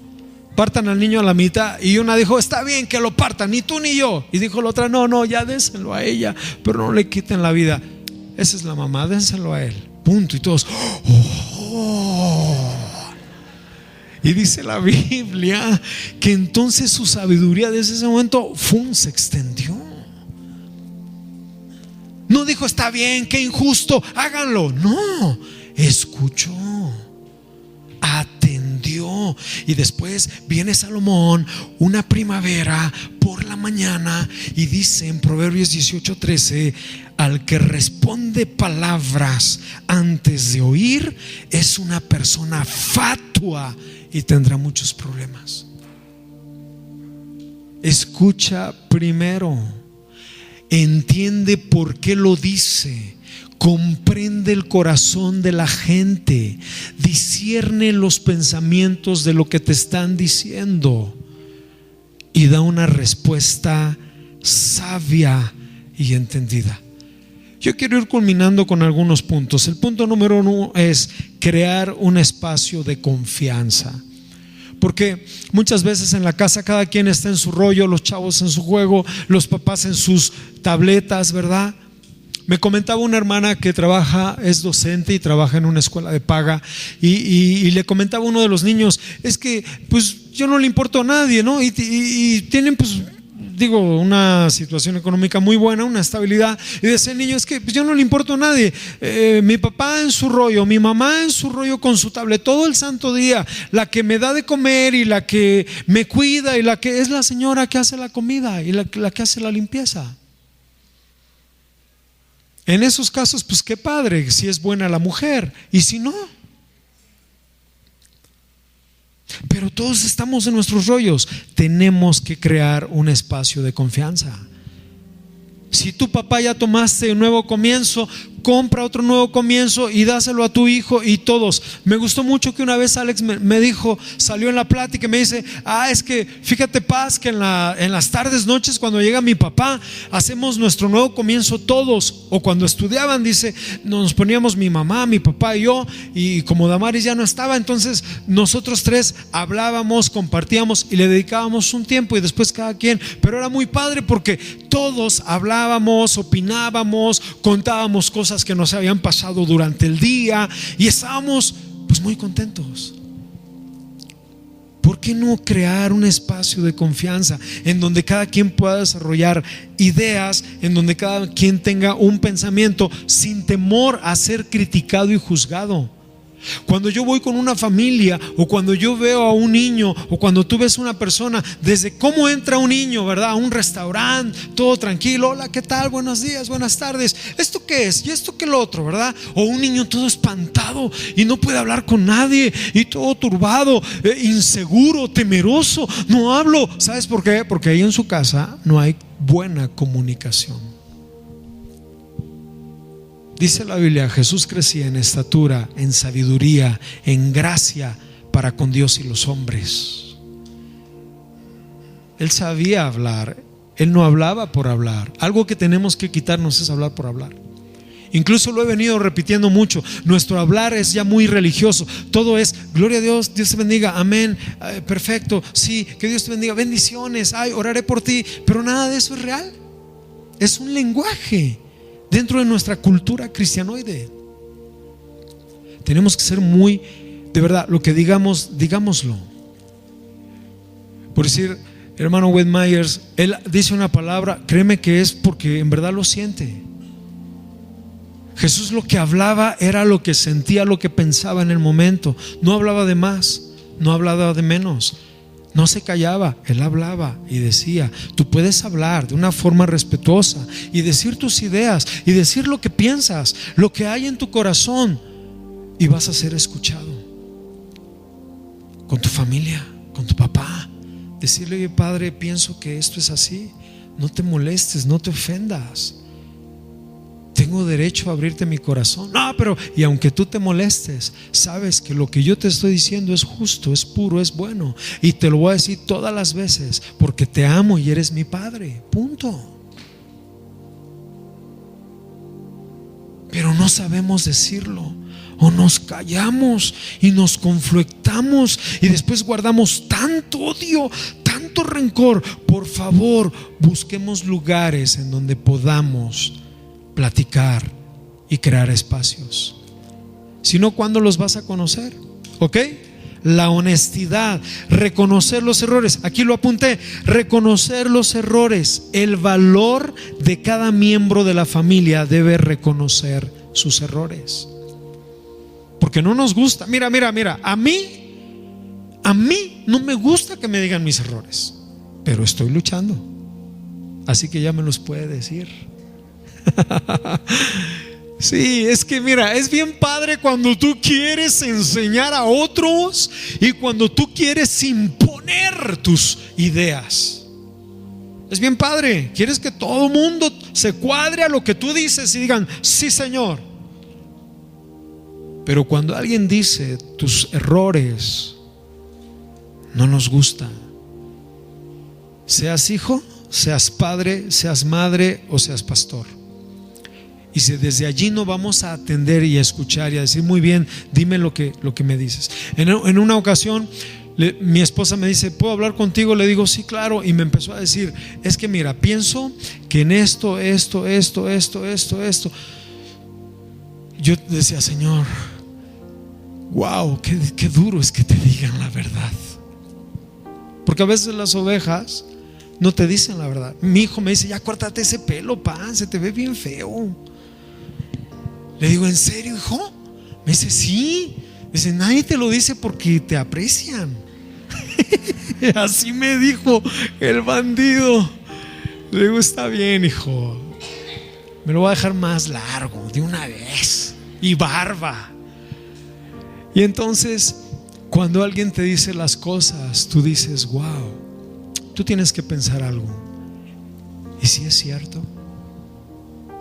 Partan al niño a la mitad. Y una dijo: está bien que lo partan, ni tú ni yo. Y dijo la otra: no, ya déselo a ella, pero no le quiten la vida. Esa es la mamá, déselo a él. Punto. Y todos: oh. Y dice la Biblia que entonces su sabiduría desde ese momento se extendió. No dijo: está bien, qué injusto, háganlo. No, escuchó, atendió. Y después viene Salomón una primavera por la mañana, y dice en Proverbios 18:13: al que responde palabras antes de oír es una persona fatua y tendrá muchos problemas. Escucha primero, entiende por qué lo dice, comprende el corazón de la gente, discierne los pensamientos de lo que te están diciendo y da una respuesta sabia y entendida. Yo quiero ir culminando con algunos puntos. El punto número 1 es crear un espacio de confianza. Porque muchas veces en la casa cada quien está en su rollo, los chavos en su juego, los papás en sus tabletas, ¿verdad? Me comentaba una hermana que es docente y trabaja en una escuela de paga, y le comentaba a uno de los niños: es que pues yo no le importo a nadie, ¿no? Y tienen pues una situación económica muy buena, una estabilidad. Y decía el niño: es que pues yo no le importo a nadie, mi papá en su rollo, mi mamá en su rollo con su tablet todo el santo día, la que me da de comer y la que me cuida y la que es la señora que hace la comida y la que hace la limpieza. En esos casos, pues qué padre, si es buena la mujer, y si no. Pero todos estamos en nuestros rollos. Tenemos que crear un espacio de confianza. Si tu papá ya tomaste un nuevo comienzo, compra otro nuevo comienzo y dáselo a tu hijo y todos. Me gustó mucho que una vez Alex me dijo, salió en la plática y me dice, es que fíjate, Paz, que en las tardes, noches, cuando llega mi papá, hacemos nuestro nuevo comienzo todos. O cuando estudiaban, dice, nos poníamos mi mamá, mi papá y yo, y como Damaris ya no estaba, entonces nosotros tres hablábamos, compartíamos y le dedicábamos un tiempo y después cada quien. Pero era muy padre porque todos hablábamos, opinábamos, contábamos cosas que nos habían pasado durante el día y estábamos pues muy contentos. ¿Por qué no crear un espacio de confianza en donde cada quien pueda desarrollar ideas, en donde cada quien tenga un pensamiento sin temor a ser criticado y juzgado? Cuando yo voy con una familia, o cuando yo veo a un niño, o cuando tú ves a una persona, desde cómo entra un niño, ¿verdad?, a un restaurante, todo tranquilo, hola, ¿qué tal? Buenos días, buenas tardes, ¿esto qué es? ¿Y esto qué lo otro? ¿Verdad? O un niño todo espantado y no puede hablar con nadie y todo turbado, inseguro, temeroso, no hablo. ¿Sabes por qué? Porque ahí en su casa no hay buena comunicación. Dice la Biblia, Jesús crecía en estatura, en sabiduría, en gracia para con Dios y los hombres. Él sabía hablar, Él no hablaba por hablar. Algo que tenemos que quitarnos es hablar por hablar. Incluso lo he venido repitiendo mucho. Nuestro hablar es ya muy religioso. Todo es gloria a Dios, Dios te bendiga, amén, perfecto, sí, que Dios te bendiga, bendiciones, oraré por ti. Pero nada de eso es real. Es un lenguaje dentro de nuestra cultura cristianoide. Tenemos que ser muy, de verdad, lo que digamos, digámoslo. Por decir, hermano Wade Myers, él dice una palabra, créeme que es porque en verdad lo siente. Jesús lo que hablaba era lo que sentía, lo que pensaba en el momento. No hablaba de más, no hablaba de menos. No se callaba, Él hablaba y decía. Tú puedes hablar de una forma respetuosa y decir tus ideas y decir lo que piensas, lo que hay en tu corazón, y vas a ser escuchado. Con tu familia, con tu papá, decirle, oye, padre, pienso que esto es así. No te molestes, no te ofendas. Tengo derecho a abrirte mi corazón. No, pero, y aunque tú te molestes, sabes que lo que yo te estoy diciendo es justo, es puro, es bueno, y te lo voy a decir todas las veces porque te amo y eres mi padre, punto. Pero no sabemos decirlo, o nos callamos y nos conflictamos y después guardamos tanto odio, tanto rencor. Por favor, busquemos lugares en donde podamos platicar y crear espacios. Si no, ¿cuándo los vas a conocer? ¿Ok? La honestidad, reconocer los errores. Aquí lo apunté, reconocer los errores. El valor de cada miembro de la familia debe reconocer sus errores. Porque no nos gusta. Mira, a mí no me gusta que me digan mis errores, pero estoy luchando. Así que ya me los puede decir. Sí, es que mira, es bien padre cuando tú quieres enseñar a otros y cuando tú quieres imponer tus ideas. Es bien padre, quieres que todo el mundo se cuadre a lo que tú dices y digan, sí, Señor. Pero cuando alguien dice tus errores, no nos gusta. Seas hijo, seas padre, seas madre o seas pastor. Y si desde allí no vamos a atender y a escuchar y a decir, muy bien, dime lo que me dices. En una ocasión mi esposa me dice, ¿puedo hablar contigo? Le digo, sí, claro. Y me empezó a decir, es que mira, pienso que en esto. Yo decía, Señor, wow, qué duro es que te digan la verdad. Porque a veces las ovejas no te dicen la verdad. Mi hijo me dice, ya córtate ese pelo, se te ve bien feo. Le digo, ¿en serio, hijo? Me dice, sí. Me dice, nadie te lo dice porque te aprecian. Así me dijo el bandido. Le digo, está bien, hijo, me lo voy a dejar más largo de una vez, y barba. Y entonces, cuando alguien te dice las cosas, tú dices, wow, tú tienes que pensar algo. ¿Y si es cierto?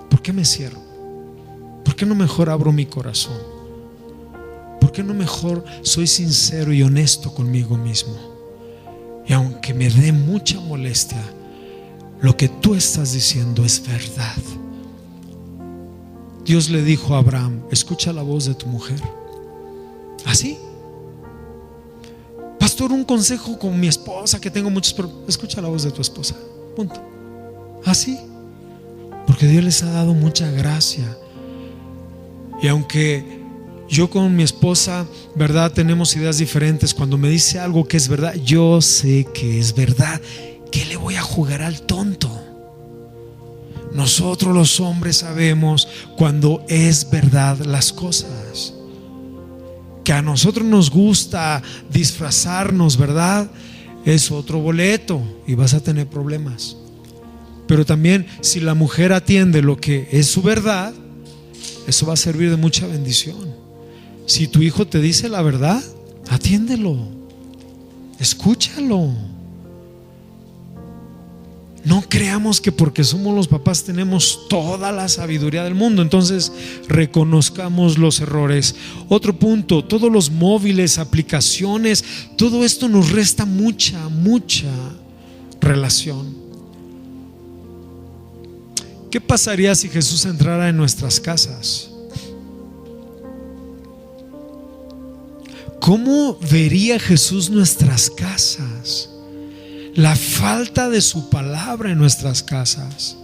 ¿Por qué me cierro? ¿Por ¿por qué no mejor abro mi corazón? ¿Por qué no mejor soy sincero y honesto conmigo mismo? Y aunque me dé mucha molestia, lo que tú estás diciendo es verdad. Dios le dijo a Abraham: escucha la voz de tu mujer. ¿Así? Pastor, un consejo con mi esposa, que tengo muchos problemas. Escucha la voz de tu esposa, punto. ¿Así? Porque Dios les ha dado mucha gracia. Y aunque yo con mi esposa, ¿verdad?, tenemos ideas diferentes, cuando me dice algo que es verdad, yo sé que es verdad. ¿Qué le voy a jugar al tonto? Nosotros los hombres sabemos cuando es verdad las cosas. Que a nosotros nos gusta disfrazarnos, ¿verdad? Es otro boleto y vas a tener problemas. Pero también si la mujer atiende lo que es su verdad, eso va a servir de mucha bendición. Si tu hijo te dice la verdad, atiéndelo, escúchalo. No creamos que porque somos los papás tenemos toda la sabiduría del mundo. Entonces reconozcamos los errores. Otro punto: todos los móviles, aplicaciones, todo esto nos resta mucha relación. ¿Qué pasaría si Jesús entrara en nuestras casas? ¿Cómo vería Jesús nuestras casas? La falta de su palabra en nuestras casas.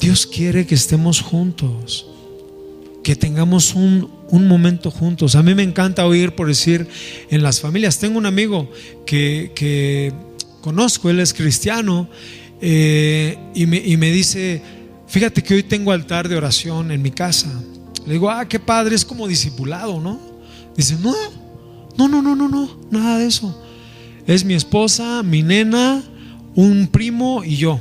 Dios quiere que estemos juntos, que tengamos un momento juntos. A mí me encanta oír, por decir, en las familias. Tengo un amigo que conozco, él es cristiano, y me dice: fíjate que hoy tengo altar de oración en mi casa. Le digo: qué padre, es como discipulado, ¿no? Dice: no, nada de eso. Es mi esposa, mi nena, un primo y yo.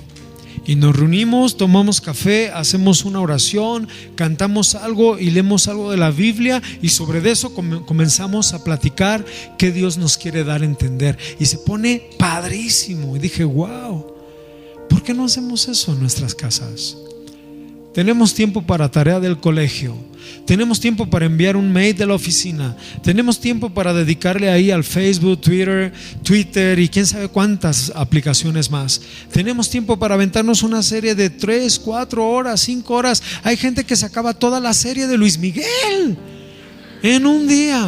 Y nos reunimos, tomamos café, hacemos una oración, cantamos algo y leemos algo de la Biblia, y sobre eso comenzamos a platicar qué Dios nos quiere dar a entender. Y se pone padrísimo. Y dije: wow, ¿por qué no hacemos eso en nuestras casas? Tenemos tiempo para tarea del colegio, tenemos tiempo para enviar un mail de la oficina, tenemos tiempo para dedicarle ahí al Facebook, Twitter y quién sabe cuántas aplicaciones más. Tenemos tiempo para aventarnos una serie de 3, 4 horas, 5 horas. Hay gente que se acaba toda la serie de Luis Miguel en un día,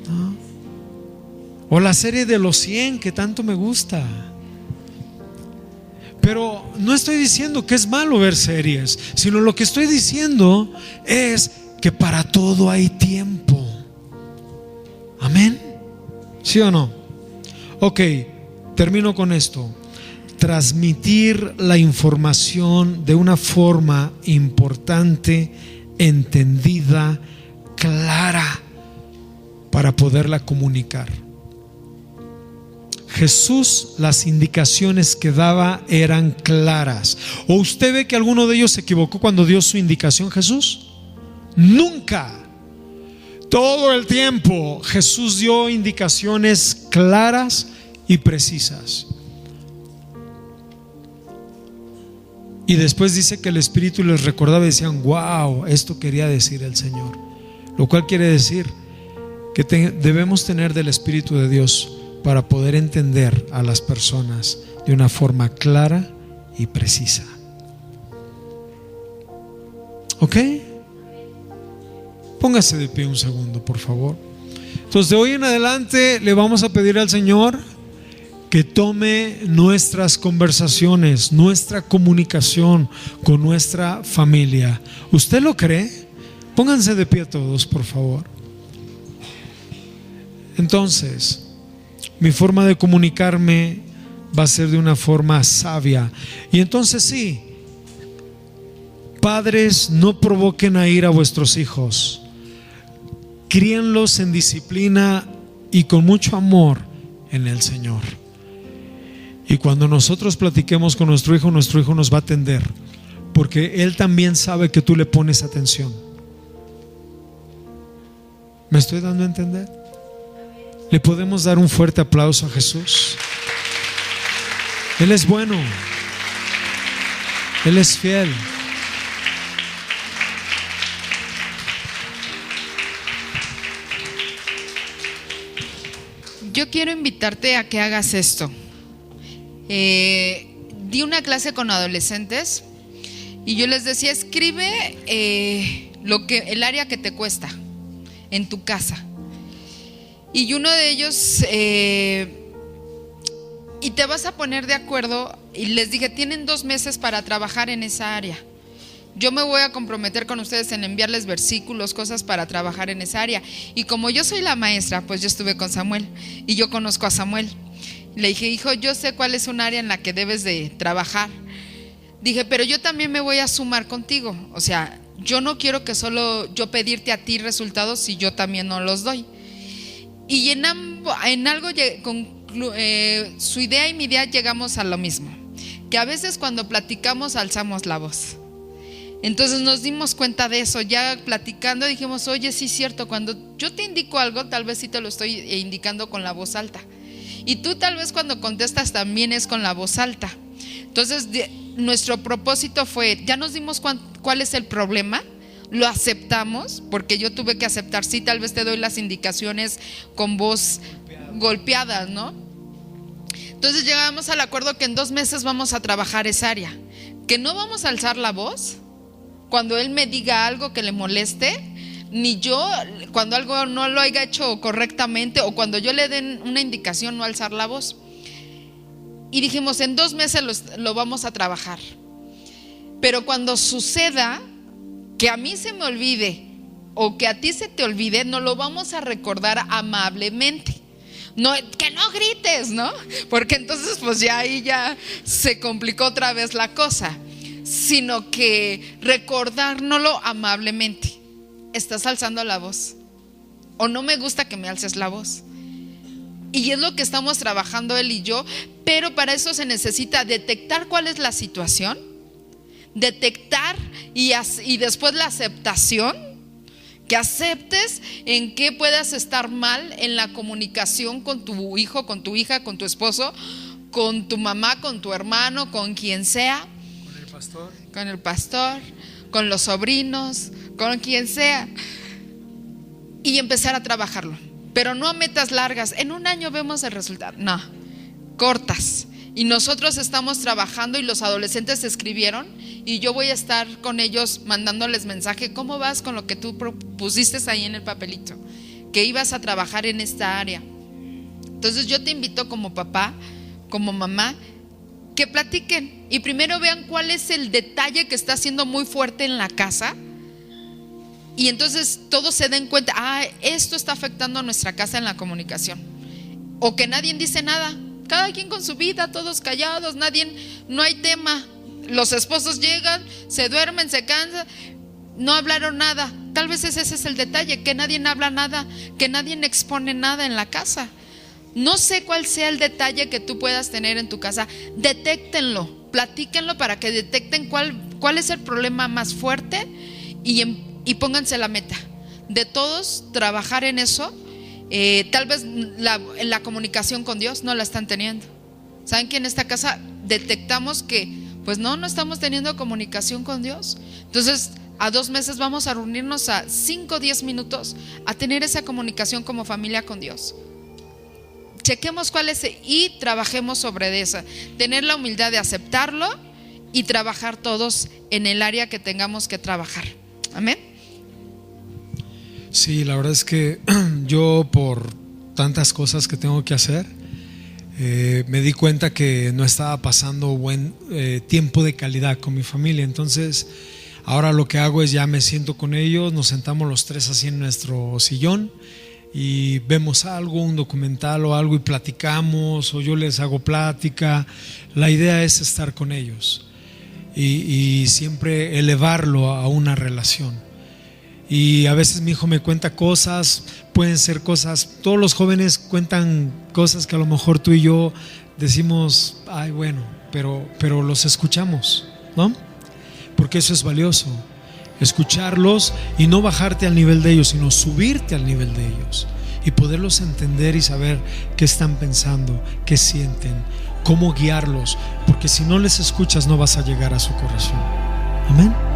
¿no? O la serie de los 100 que tanto me gusta. Pero no estoy diciendo que es malo ver series, sino lo que estoy diciendo es que para todo hay tiempo. Amén. ¿Sí o no? Ok, termino con esto. Transmitir la información de una forma importante, entendida, clara, para poderla comunicar. Jesús, las indicaciones que daba eran claras. ¿O usted ve que alguno de ellos se equivocó cuando dio su indicación, Jesús? Nunca. Todo el tiempo Jesús dio indicaciones claras y precisas. Y después dice que el Espíritu les recordaba y decían: wow, esto quería decir el Señor. Lo cual quiere decir que debemos tener del Espíritu de Dios para poder entender a las personas de una forma clara y precisa. ¿Ok? Póngase de pie un segundo, por favor. Entonces, de hoy en adelante le vamos a pedir al Señor que tome nuestras conversaciones, nuestra comunicación con nuestra familia. ¿Usted lo cree? Pónganse de pie todos, por favor. Entonces, mi forma de comunicarme va a ser de una forma sabia. Y entonces sí, padres, no provoquen a ira a vuestros hijos. Críenlos en disciplina y con mucho amor en el Señor. Y cuando nosotros platiquemos con nuestro hijo nos va a atender, porque él también sabe que tú le pones atención. ¿Me estoy dando a entender? ¿Le podemos dar un fuerte aplauso a Jesús? Él es bueno. Él es fiel. Yo quiero invitarte a que hagas esto. Di una clase con adolescentes y yo les decía, escribe el área que te cuesta en tu casa. Y uno de ellos, y te vas a poner de acuerdo, y les dije, tienen 2 meses para trabajar en esa área. Yo me voy a comprometer con ustedes en enviarles versículos, cosas para trabajar en esa área. Y como yo soy la maestra, pues yo estuve con Samuel y yo conozco a Samuel. Le dije, hijo, yo sé cuál es un área en la que debes de trabajar. Dije, pero yo también me voy a sumar contigo. O sea, yo no quiero que solo yo pedirte a ti resultados si yo también no los doy. Y en algo, su idea y mi idea llegamos a lo mismo, que a veces cuando platicamos alzamos la voz. Entonces nos dimos cuenta de eso, ya platicando dijimos, oye, sí es cierto, cuando yo te indico algo, tal vez sí te lo estoy indicando con la voz alta. Y tú tal vez cuando contestas también es con la voz alta. Entonces nuestro propósito fue, ya nos dimos cuál es el problema, lo aceptamos, porque yo tuve que aceptar, sí, tal vez te doy las indicaciones con voz golpeada, ¿no? Entonces llegamos al acuerdo que en 2 meses vamos a trabajar esa área, que no vamos a alzar la voz cuando él me diga algo que le moleste, ni yo cuando algo no lo haya hecho correctamente, o cuando yo le den una indicación, no alzar la voz. Y dijimos, en 2 meses lo vamos a trabajar. Pero cuando suceda que a mí se me olvide o que a ti se te olvide, no lo vamos a recordar amablemente. No, que no grites, ¿no? Porque entonces pues ya ahí ya se complicó otra vez la cosa. Sino que recordárnoslo amablemente. Estás alzando la voz, o no me gusta que me alces la voz. Y es lo que estamos trabajando él y yo. Pero para eso se necesita detectar cuál es la situación, detectar y después la aceptación, que aceptes en qué puedas estar mal en la comunicación con tu hijo, con tu hija, con tu esposo, con tu mamá, con tu hermano, con quien sea, con el pastor, con los sobrinos, con quien sea, y empezar a trabajarlo. Pero no a metas largas, en 1 año vemos el resultado, no, cortas. Y nosotros estamos trabajando y los adolescentes escribieron y yo voy a estar con ellos mandándoles mensaje, ¿cómo vas con lo que tú pusiste ahí en el papelito? Que ibas a trabajar en esta área. Entonces yo te invito como papá, como mamá, que platiquen y primero vean cuál es el detalle que está siendo muy fuerte en la casa. Y entonces todos se den cuenta, esto está afectando a nuestra casa en la comunicación. O que nadie dice nada, cada quien con su vida, todos callados, no hay tema. Los esposos llegan, se duermen, se cansan, no hablaron nada. Tal vez ese es el detalle, que nadie habla nada, que nadie expone nada en la casa. No sé cuál sea el detalle que tú puedas tener en tu casa, detéctenlo, platíquenlo para que detecten cuál es el problema más fuerte y pónganse la meta de todos trabajar en eso. Tal vez la comunicación con Dios no la están teniendo. ¿Saben que en esta casa detectamos que pues no estamos teniendo comunicación con Dios? Entonces a 2 meses vamos a reunirnos a 5 o 10 minutos a tener esa comunicación como familia con Dios. Chequemos cuál es y trabajemos sobre eso. Tener la humildad de aceptarlo y trabajar todos en el área que tengamos que trabajar. Amén. Sí, la verdad es que yo, por tantas cosas que tengo que hacer, me di cuenta que no estaba pasando buen tiempo de calidad con mi familia. Entonces ahora lo que hago es, ya me siento con ellos, nos sentamos los 3 así en nuestro sillón y vemos algo, un documental o algo, y platicamos, o yo les hago plática. La idea es estar con ellos y siempre elevarlo a una relación. Y a veces mi hijo me cuenta cosas, pueden ser cosas, todos los jóvenes cuentan cosas que a lo mejor tú y yo decimos, ay, bueno, pero los escuchamos, ¿no? Porque eso es valioso, escucharlos y no bajarte al nivel de ellos, sino subirte al nivel de ellos y poderlos entender y saber qué están pensando, qué sienten, cómo guiarlos, porque si no les escuchas no vas a llegar a su corazón. Amén.